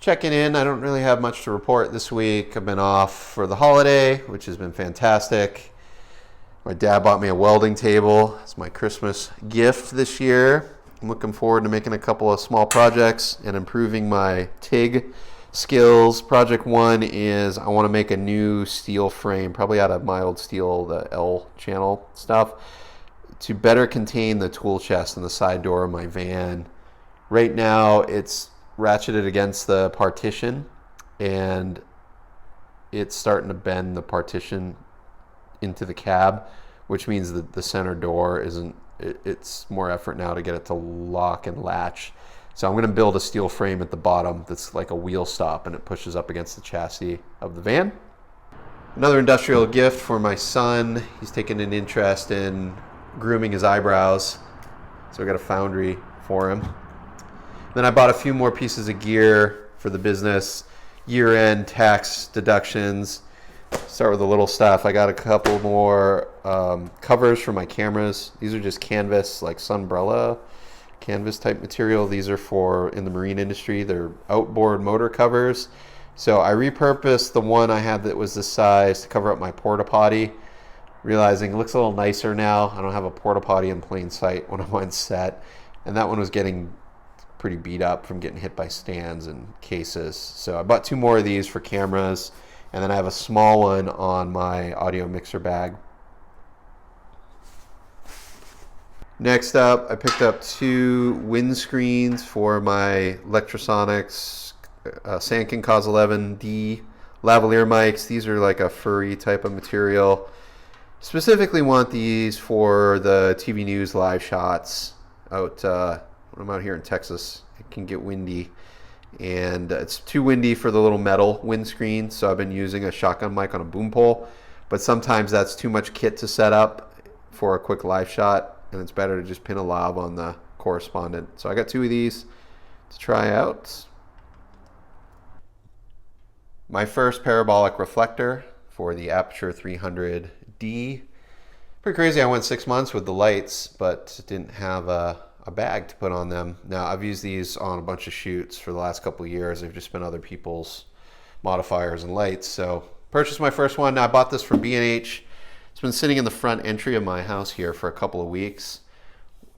Checking in. I don't really have much to report this week. I've been off for the holiday, which has been fantastic. My dad bought me a welding table. It's my Christmas gift this year. I'm looking forward to making a couple of small projects and improving my TIG skills. Project one is I want to make a new steel frame, probably out of mild steel, the L channel stuff, to better contain the tool chest and the side door of my van. Right now it's ratcheted against the partition and it's starting to bend the partition into the cab, which means that the center door isn't, it's more effort now to get it to lock and latch. So I'm going to build a steel frame at the bottom that's like a wheel stop and it pushes up against the chassis of the van. Another industrial gift for my son. He's taken an interest in grooming his eyebrows, so I got a foundry for him. Then I bought a few more pieces of gear for the business, year-end tax deductions. Start with the little stuff. I got a couple more covers for my cameras. These are just canvas, like sunbrella canvas type material. These are for in the marine industry. They're outboard motor covers. So I repurposed the one I had that was this size to cover up my porta potty, realizing it looks a little nicer now. I don't have a porta potty in plain sight when I'm on set, and that one was getting pretty beat up from getting hit by stands and cases. So I bought two more of these for cameras, and then I have a small one on my audio mixer bag. Next up, I picked up two windscreens for my Lectrosonics Sanken Cause 11D lavalier mics. These are like a furry type of material. Specifically want these for the TV news live shots out when I'm out here in Texas. It can get windy, and it's too windy for the little metal windscreen, so I've been using a shotgun mic on a boom pole, but sometimes that's too much kit to set up for a quick live shot, and it's better to just pin a lav on the correspondent. So I got two of these to try out. My first parabolic reflector for the Aputure 300D. Pretty crazy. I went 6 months with the lights, but didn't have a bag to put on them. Now, I've used these on a bunch of shoots for the last couple of years. They've just been other people's modifiers and lights. So purchased my first one. Now, I bought this from B&H. It's been sitting in the front entry of my house here for a couple of weeks.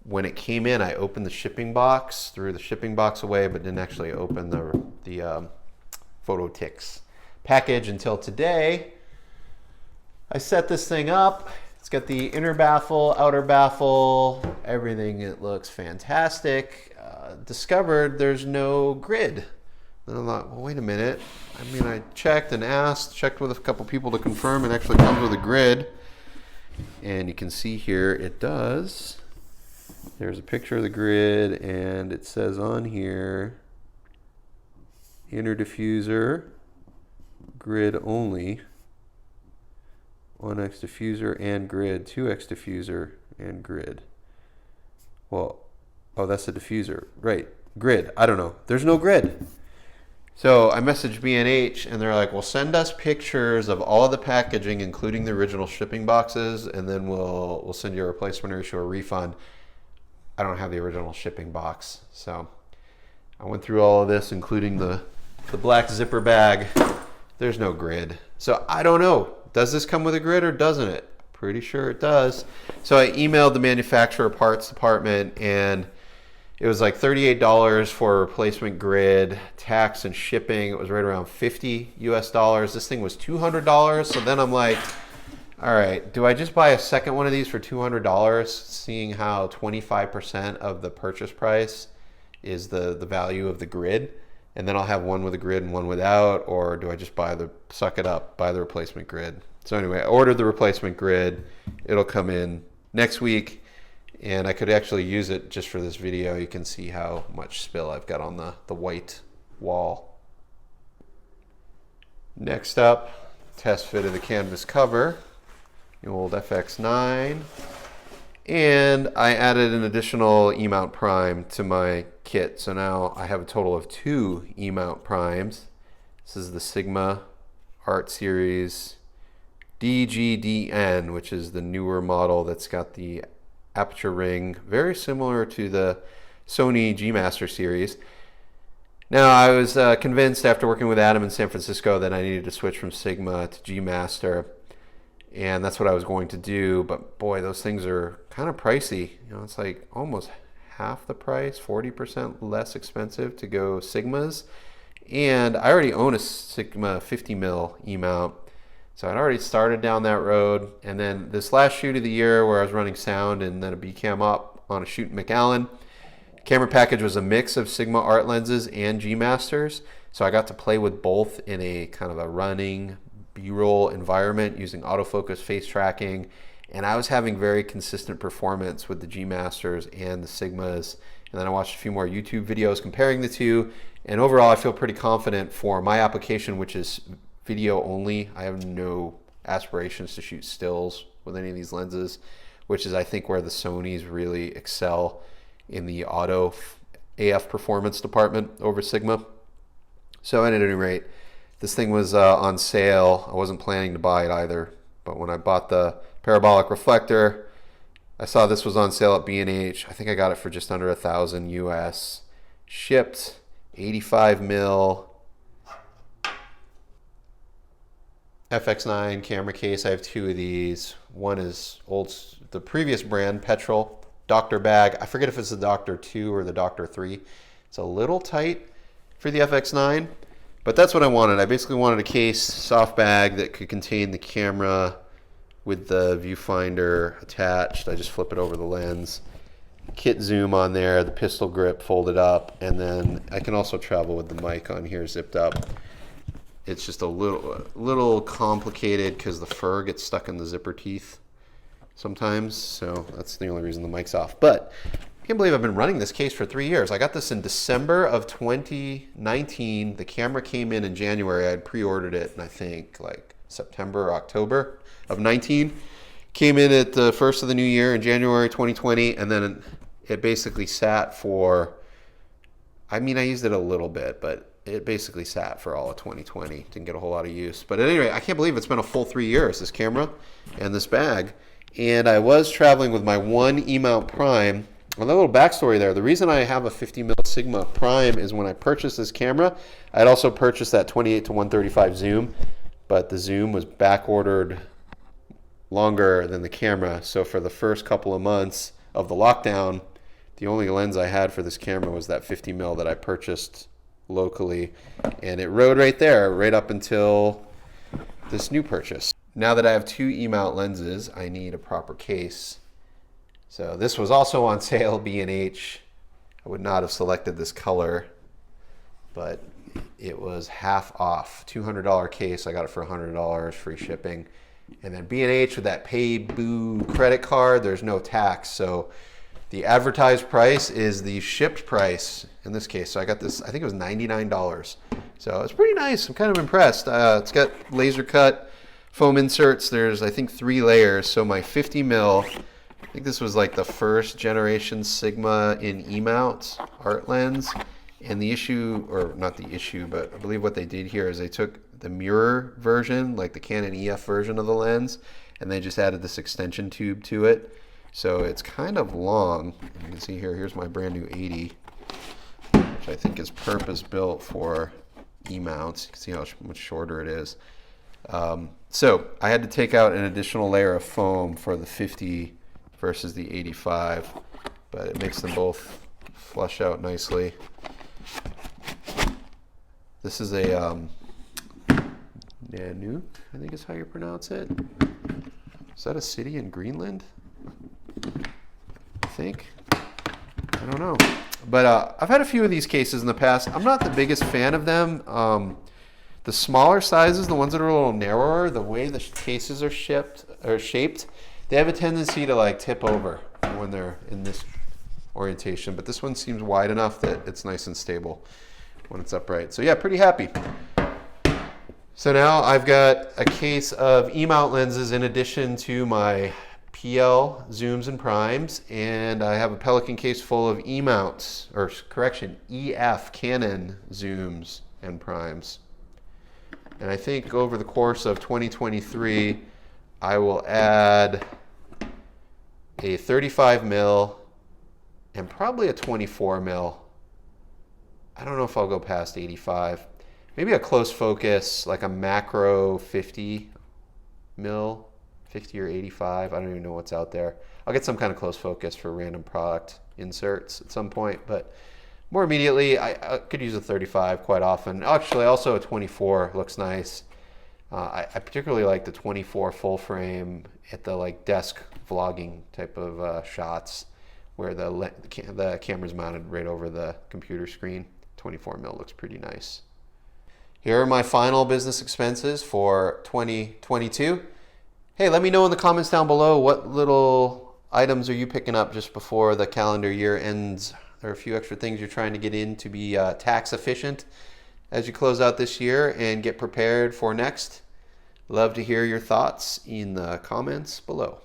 When it came in, I opened the shipping box, threw the shipping box away, but didn't actually open the Phototix package until today. I set this thing up. It's got the inner baffle, outer baffle, everything. It looks fantastic. Discovered there's no grid. Then I thought, well, wait a minute. I mean, I checked and asked, checked with a couple people to confirm it actually comes with a grid. And you can see here it does. There's a picture of the grid, and it says on here, inner diffuser, grid only. 1x diffuser and grid, 2x diffuser and grid. Well, oh, that's the diffuser. Right, grid. I don't know. There's no grid. So I messaged B&H, and they're like, well, send us pictures of all of the packaging, including the original shipping boxes, and then we'll send you a replacement or issue a refund. I don't have the original shipping box. So I went through all of this, including the black zipper bag. There's no grid. So I don't know. Does this come with a grid or doesn't it? Pretty sure it does. So I emailed the manufacturer parts department, and it was like $38 for a replacement grid, tax and shipping. It was right around $50 US. This thing was $200. So then I'm like, all right, do I just buy a second one of these for $200, seeing how 25% of the purchase price is the value of the grid? And then I'll have one with a grid and one without, or do I just suck it up, buy the replacement grid? So anyway, I ordered the replacement grid. It'll come in next week, and I could actually use it just for this video. You can see how much spill I've got on the white wall. Next up, test fit of the canvas cover, the old FX9. And I added an additional E-mount prime to my kit. So now I have a total of 2 E-mount primes. This is the Sigma Art Series DGDN, which is the newer model that's got the aperture ring, very similar to the Sony G Master series. Now, I was convinced after working with Adam in San Francisco that I needed to switch from Sigma to G Master, and that's what I was going to do. But boy, those things are kind of pricey. You know, it's like almost half the price, 40% less expensive to go Sigmas. And I already own a Sigma 50 mil E-mount, so I'd already started down that road. And then this last shoot of the year where I was running sound and then a B-cam up on a shoot in McAllen, camera package was a mix of Sigma art lenses and G Masters, so I got to play with both in a kind of a running B-roll environment using autofocus face tracking, and I was having very consistent performance with the G Masters and the Sigmas. And then I watched a few more YouTube videos comparing the two, and overall I feel pretty confident for my application, which is video only. I have no aspirations to shoot stills with any of these lenses, which is I think where the Sonys really excel in the auto AF performance department over Sigma. So at any rate, this thing was on sale. I wasn't planning to buy it either, but when I bought the parabolic reflector, I saw this was on sale at B&H. I think I got it for just under $1,000 US. Shipped 85 mil FX9 camera case. I have two of these. One is the previous brand, Petrol. Doctor bag. I forget if it's the Doctor 2 or the Doctor 3. It's a little tight for the FX9, but that's what I wanted. I basically wanted a case, soft bag that could contain the camera with the viewfinder attached. I just flip it over the lens. Kit zoom on there, the pistol grip folded up, and then I can also travel with the mic on here zipped up. It's just a little complicated because the fur gets stuck in the zipper teeth sometimes, so that's the only reason the mic's off. But I can't believe I've been running this case for 3 years. I got this in December of 2019. The camera came in January. I had pre-ordered it in I think like September or October of 19. Came in at the first of the new year in January 2020, and then it basically sat for, I mean, I used it a little bit, but it basically sat for all of 2020. Didn't get a whole lot of use. But anyway, I can't believe it's been a full 3 years, this camera and this bag. And I was traveling with my one E-mount Prime. A little backstory there. The reason I have a 50 mil Sigma Prime is when I purchased this camera, I had also purchased that 28 to 135 zoom, but the zoom was back ordered longer than the camera. So for the first couple of months of the lockdown, the only lens I had for this camera was that 50 mil that I purchased locally, and it rode right there right up until this new purchase. Now that I have two E-mount lenses, I need a proper case. So this was also on sale, B&H. I would not have selected this color, but it was half off. $200 case, I got it for $100, free shipping. And then B&H with that Pay-Boo credit card, there's no tax. So the advertised price is the shipped price in this case. So I got this, I think it was $99. So it's pretty nice. I'm kind of impressed. It's got laser cut foam inserts. There's, I think, 3 layers. So my 50 mil, I think this was like the first generation Sigma in E-mount art lens. And the issue, or not the issue, but I believe what they did here is they took the mirror version, like the Canon EF version of the lens, and they just added this extension tube to it. So it's kind of long. You can see here, here's my brand new 80, which I think is purpose built for E-mounts. You can see how much shorter it is. So I had to take out an additional layer of foam for the 50 versus the 85, but it makes them both flush out nicely. This is a Nanook, I think is how you pronounce it. Is that a city in Greenland? I think. I don't know. But I've had a few of these cases in the past. I'm not the biggest fan of them. The smaller sizes, the ones that are a little narrower, the way the cases are shaped, they have a tendency to like tip over when they're in this orientation. But this one seems wide enough that it's nice and stable when it's upright. So yeah, pretty happy. So now I've got a case of E-mount lenses in addition to my PL zooms and primes, and I have a Pelican case full of E-mounts, or correction, EF Canon zooms and primes. And I think over the course of 2023, I will add a 35 mil and probably a 24 mil I don't know if I'll go past 85. Maybe a close focus, like a macro 50 mil, 50 or 85. I don't even know what's out there. I'll get some kind of close focus for random product inserts at some point, but more immediately, I could use a 35 quite often. Actually, also a 24 looks nice. I particularly like the 24 full frame at the like desk vlogging type of shots where the camera's mounted right over the computer screen. 24 mil looks pretty nice. Here are my final business expenses for 2022. Hey, let me know in the comments down below what little items are you picking up just before the calendar year ends. There are a few extra things you're trying to get in to be tax efficient as you close out this year and get prepared for next. Love to hear your thoughts in the comments below.